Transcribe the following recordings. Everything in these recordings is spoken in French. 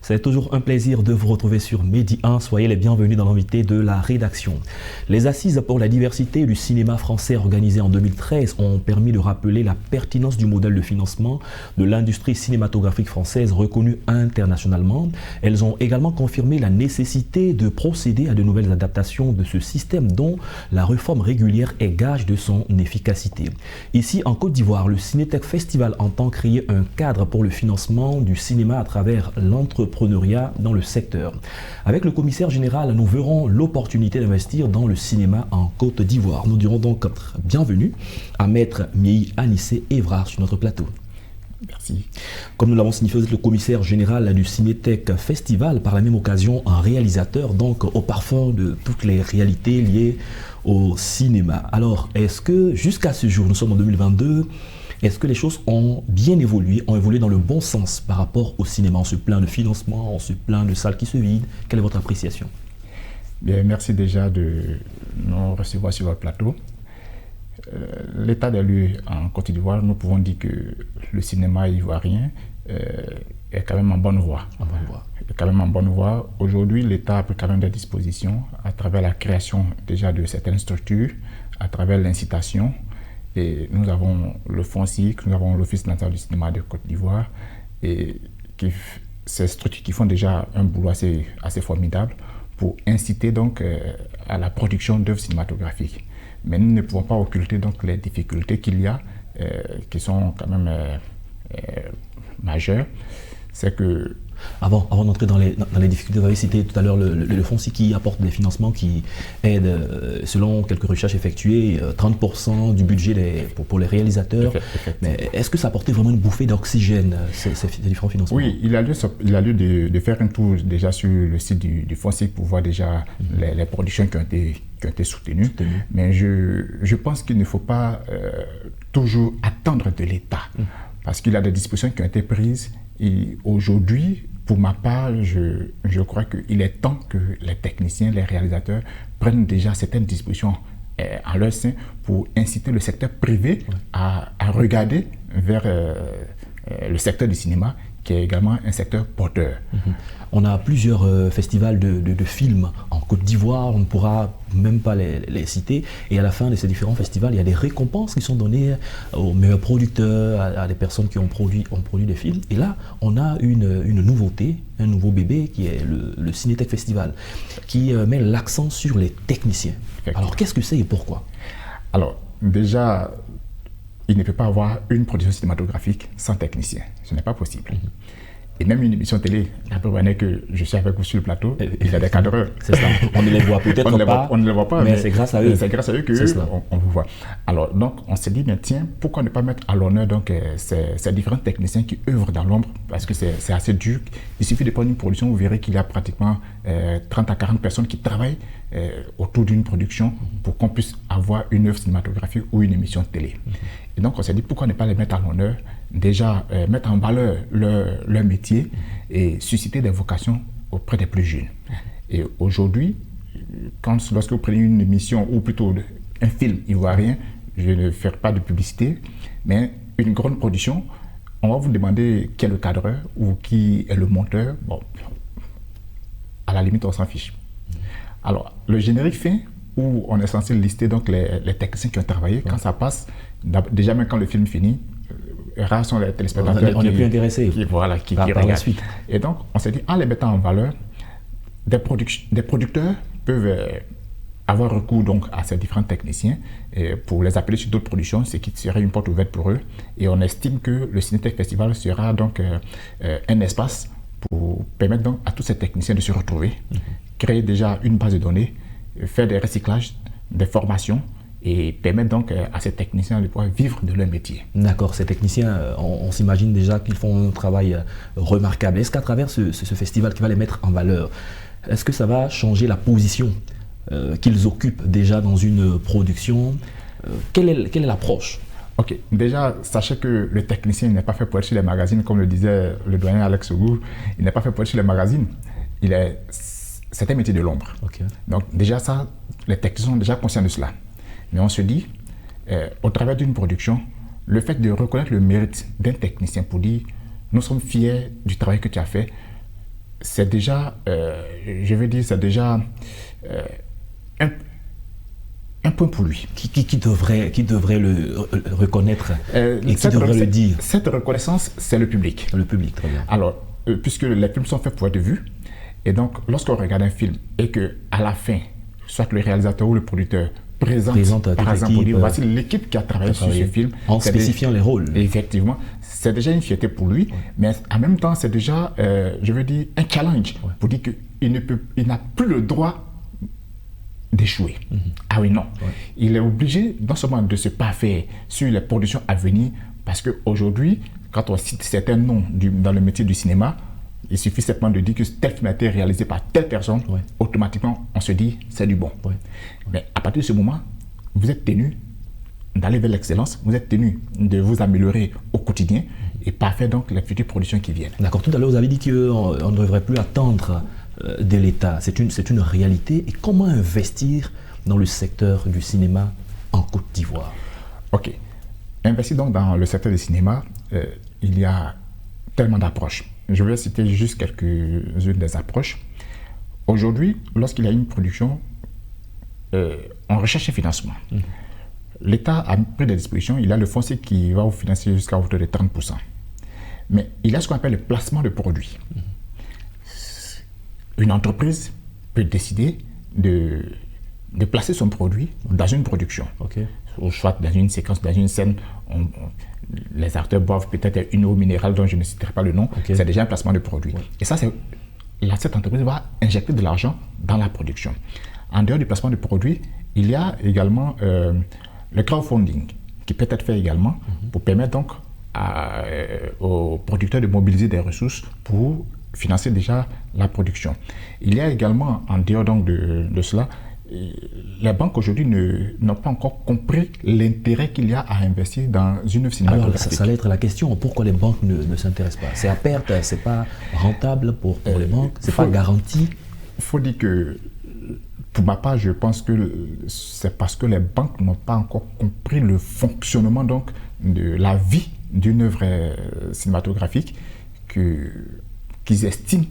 C'est toujours un plaisir de vous retrouver sur Medi 1. Soyez les bienvenus dans l'invité de la rédaction. Les Assises pour la diversité du cinéma français organisées en 2013 ont permis de rappeler la pertinence du modèle de financement de l'industrie cinématographique française reconnue internationalement. Elles ont également confirmé la nécessité de procéder à de nouvelles adaptations de ce système dont la réforme régulière est gage de son efficacité. Ici, en Côte d'Ivoire, le Cinétech Festival entend créer un cadre pour le financement du cinéma à travers l'entrepreneuriat dans le secteur. Avec le commissaire général, nous verrons l'opportunité d'investir dans le cinéma en Côte d'Ivoire. Nous dirons donc bienvenue à Maître Miei Anissé Évrard sur notre plateau. Merci. Comme nous l'avons signifié, vous êtes le commissaire général du Cinétech Festival, par la même occasion un réalisateur, donc au parfum de toutes les réalités liées au cinéma. Alors, est-ce que jusqu'à ce jour, nous sommes en 2022, est-ce que les choses ont bien évolué, ont évolué dans le bon sens par rapport au cinéma? On se plaint de financement, on se plaint de salles qui se vident. Quelle est votre appréciation? Bien, merci déjà de nous recevoir sur votre plateau. L'état des lieux en Côte d'Ivoire, nous pouvons dire que le cinéma ivoirien est quand même en bonne voie. Aujourd'hui, l'État a pris quand même des dispositions à travers la création déjà de certaines structures, à travers l'incitation. Et nous avons le FONSIC, nous avons l'Office national du cinéma de Côte d'Ivoire, et ces structures qui font déjà un boulot assez formidable pour inciter donc à la production d'œuvres cinématographiques. Mais nous ne pouvons pas occulter donc les difficultés qu'il y a, qui sont quand même majeures. C'est que Avant d'entrer dans les difficultés, vous avez cité tout à l'heure le FONSIC qui apporte des financements qui aident, selon quelques recherches effectuées, 30% du budget pour les réalisateurs. Mais est-ce que ça apportait vraiment une bouffée d'oxygène, ces différents financements? Oui, il a lieu de faire un tour déjà sur le site du FONSIC pour voir déjà les productions qui ont été soutenues. Mais je pense qu'il ne faut pas toujours attendre de l'État, parce qu'il y a des dispositions qui ont été prises. Et aujourd'hui, pour ma part, je crois qu'il est temps que les techniciens, les réalisateurs prennent déjà certaines dispositions en leur sein pour inciter le secteur privé à regarder vers le secteur du cinéma, qui est également un secteur porteur. On a plusieurs festivals de films en Côte d'Ivoire, on ne pourra même pas les citer. Et à la fin de ces différents festivals, il y a des récompenses qui sont données aux meilleurs producteurs, à des personnes qui ont produit des films. Et là, on a une nouveauté, un nouveau bébé qui est le Cinétech Festival, qui met l'accent sur les techniciens. Alors, qu'est-ce que c'est et pourquoi? Alors, déjà, il ne peut pas avoir une production cinématographique sans technicien. Ce n'est pas possible. Et même une émission télé, la preuve est que je suis avec vous sur le plateau, il y a des cadreurs. C'est ça. On ne les voit peut-être pas. On ne les voit pas, mais c'est grâce à eux. C'est grâce à eux qu'on vous voit. Alors, donc, on s'est dit, mais tiens, pourquoi ne pas mettre à l'honneur donc ces différents techniciens qui œuvrent dans l'ombre, parce que c'est assez dur. Il suffit de prendre une production, vous verrez qu'il y a pratiquement 30 à 40 personnes qui travaillent autour d'une production pour qu'on puisse avoir une œuvre cinématographique ou une émission télé. Et donc, on s'est dit, pourquoi ne pas les mettre à l'honneur? Déjà, mettre en valeur leur métier et susciter des vocations auprès des plus jeunes. Et aujourd'hui, lorsque vous prenez une émission, ou plutôt un film ivoirien, je ne fais pas de publicité, mais une grande production, on va vous demander qui est le cadreur ou qui est le monteur. Bon, à la limite, on s'en fiche. Alors, le générique fin, où on est censé lister donc les techniciens qui ont travaillé, quand ça passe, déjà même quand le film finit, rares sont les téléspectateurs on n'est plus intéressés qui regardent. La suite. Et donc, on s'est dit, en les mettant en valeur, des producteurs peuvent avoir recours donc à ces différents techniciens pour les appeler sur d'autres productions, ce qui serait une porte ouverte pour eux. Et on estime que le Cinétech Festival sera donc un espace pour permettre donc à tous ces techniciens de se retrouver, créer déjà une base de données, faire des recyclages, des formations, et permettre donc à ces techniciens de pouvoir vivre de leur métier. D'accord, ces techniciens, on s'imagine déjà qu'ils font un travail remarquable. Est-ce qu'à travers ce festival qui va les mettre en valeur, est-ce que ça va changer la position qu'ils occupent déjà dans une production? Quelle est l'approche? Ok, déjà, sachez que le technicien n'est pas fait pour être sur les magazines, comme le disait le doyen Alex Ogou, il n'est pas fait pour être sur les magazines. C'est un métier de l'ombre. Okay. Donc déjà ça, les techniciens sont déjà conscients de cela. Mais on se dit, au travers d'une production, le fait de reconnaître le mérite d'un technicien pour dire, nous sommes fiers du travail que tu as fait, c'est déjà, je veux dire, c'est déjà un point pour lui. Qui devrait le reconnaître et qui devrait le dire? Cette reconnaissance, c'est le public. Le public, très bien. Alors, puisque les films sont faits pour être vus, et donc lorsqu'on regarde un film et qu'à la fin, soit le réalisateur ou le producteur présente par exemple, voici l'équipe qui a travaillé sur ce film. En spécifiant les rôles. Effectivement, c'est déjà une fierté pour lui, mais en même temps, c'est déjà, je veux dire, un challenge pour dire qu'il n'a plus le droit d'échouer. Ah oui, non. Il est obligé non seulement de se parfaire sur les productions à venir, parce qu'aujourd'hui, quand on cite certains noms dans le métier du cinéma, il suffit simplement de dire que tel film a été réalisé par telle personne, automatiquement, on se dit c'est du bon. Mais à partir de ce moment, vous êtes tenu d'aller vers l'excellence, vous êtes tenu de vous améliorer au quotidien et parfaire donc les futures productions qui viennent. D'accord, tout à l'heure vous avez dit qu'on ne devrait plus attendre de l'État. C'est une réalité. Et comment investir dans le secteur du cinéma en Côte d'Ivoire? Ok. Investir donc dans le secteur du cinéma, il y a tellement d'approches. Je vais citer juste quelques-unes des approches. Aujourd'hui, lorsqu'il y a une production, on recherche un financement. L'État a pris des dispositions. Il y a le foncier qui va vous financer jusqu'à hauteur de 30%. Mais il y a ce qu'on appelle le placement de produits. Une entreprise peut décider de placer son produit dans une production. Ou soit dans une séquence, dans une scène, les acteurs boivent peut-être une eau minérale dont je ne citerai pas le nom. C'est déjà un placement de produit. Et ça, cette entreprise va injecter de l'argent dans la production. En dehors du placement de produits, il y a également le crowdfunding qui peut être fait également pour permettre donc aux producteurs de mobiliser des ressources pour financer déjà la production. Il y a également, en dehors donc de cela, les banques aujourd'hui n'ont pas encore compris l'intérêt qu'il y a à investir dans une œuvre cinématographique. Alors, ça allait être la question. Pourquoi les banques ne s'intéressent pas? C'est à perte, c'est pas rentable pour les banques, c'est pas garanti. Il faut dire que, pour ma part, je pense que c'est parce que les banques n'ont pas encore compris le fonctionnement donc de la vie d'une œuvre cinématographique qu'ils estiment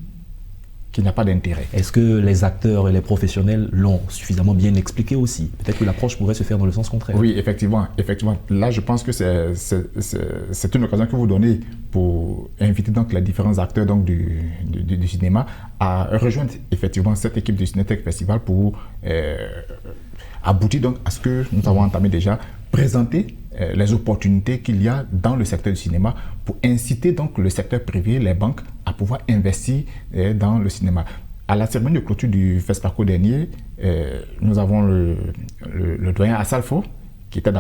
qu'il n'y a pas d'intérêt. Est-ce que les acteurs et les professionnels l'ont suffisamment bien expliqué aussi? Peut-être que l'approche pourrait se faire dans le sens contraire. Oui, effectivement. Là, je pense que c'est une occasion que vous donnez pour inviter donc les différents acteurs donc du cinéma à rejoindre effectivement cette équipe du Cinétech Festival pour aboutir donc à ce que nous avons entamé déjà, présenter les opportunités qu'il y a dans le secteur du cinéma pour inciter donc le secteur privé, les banques, à pouvoir investir dans le cinéma. À la cérémonie de clôture du FESPACO dernier, nous avons le doyen Assalfo, qui était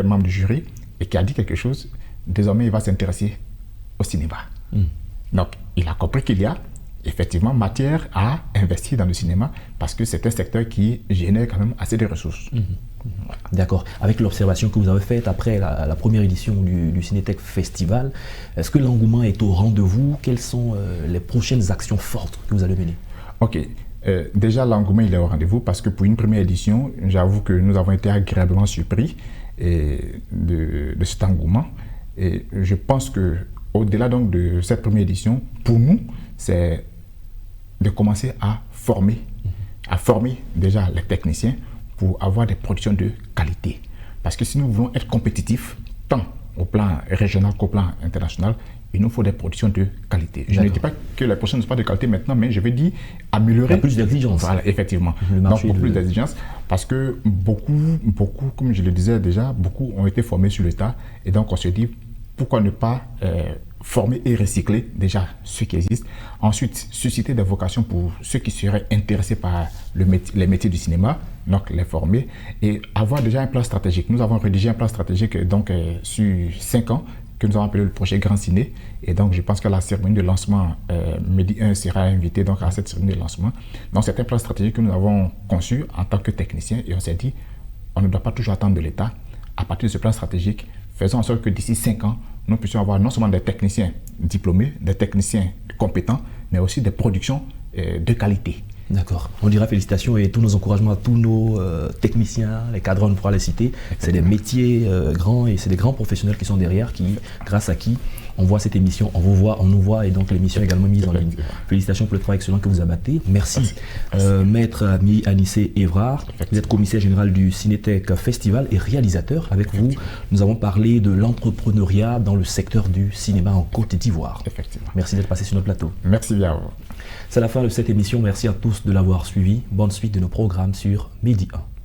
membre du jury et qui a dit quelque chose. Désormais, il va s'intéresser au cinéma. Donc, il a compris qu'il y a effectivement matière à investir dans le cinéma parce que c'est un secteur qui génère quand même assez de ressources. Voilà. D'accord. Avec l'observation que vous avez faite après la première édition du Cinétech Festival, est-ce que l'engouement est au rendez-vous? Quelles sont les prochaines actions fortes que vous allez mener? Ok. Déjà, l'engouement il est au rendez-vous parce que pour une première édition, j'avoue que nous avons été agréablement surpris de cet engouement. Et je pense qu'au-delà donc de cette première édition, pour nous, c'est de commencer à former déjà les techniciens pour avoir des productions de qualité. Parce que si nous voulons être compétitifs, tant au plan régional qu'au plan international, il nous faut des productions de qualité. Je ne dis pas que les productions ne sont pas de qualité maintenant, mais je veux dire améliorer. Il y a plus d'exigences. Voilà, effectivement. Donc, beaucoup plus d'exigences. Parce que beaucoup, comme je le disais déjà, beaucoup ont été formés sur le tas. Et donc, on se dit, pourquoi ne pas former et recycler déjà ceux qui existent. Ensuite, susciter des vocations pour ceux qui seraient intéressés par les métiers du cinéma, donc les former et avoir déjà un plan stratégique. Nous avons rédigé un plan stratégique donc sur 5 ans que nous avons appelé le projet Grand Ciné. Et donc, je pense que la cérémonie de lancement, Medi 1 sera invité donc à cette cérémonie de lancement. Donc, c'est un plan stratégique que nous avons conçu en tant que technicien et on s'est dit, on ne doit pas toujours attendre de l'État. À partir de ce plan stratégique, faisons en sorte que d'ici 5 ans, nous puissions avoir non seulement des techniciens diplômés, des techniciens compétents, mais aussi des productions de qualité. D'accord. On dira félicitations et tous nos encouragements à tous nos techniciens, les cadres, on pourra les citer. C'est des métiers grands et c'est des grands professionnels qui sont derrière, grâce à qui on voit cette émission, on vous voit, on nous voit, et donc l'émission est également mise en ligne. Félicitations pour le travail excellent que vous abattez. Merci. Maître Ami Anissé Évrard, vous êtes commissaire général du Cinétech Festival et réalisateur. Avec vous, nous avons parlé de l'entrepreneuriat dans le secteur du cinéma en Côte d'Ivoire. Effectivement. Merci d'être passé sur notre plateau. Merci bien. C'est la fin de cette émission. Merci à tous de l'avoir suivi. Bonne suite de nos programmes sur Midi 1.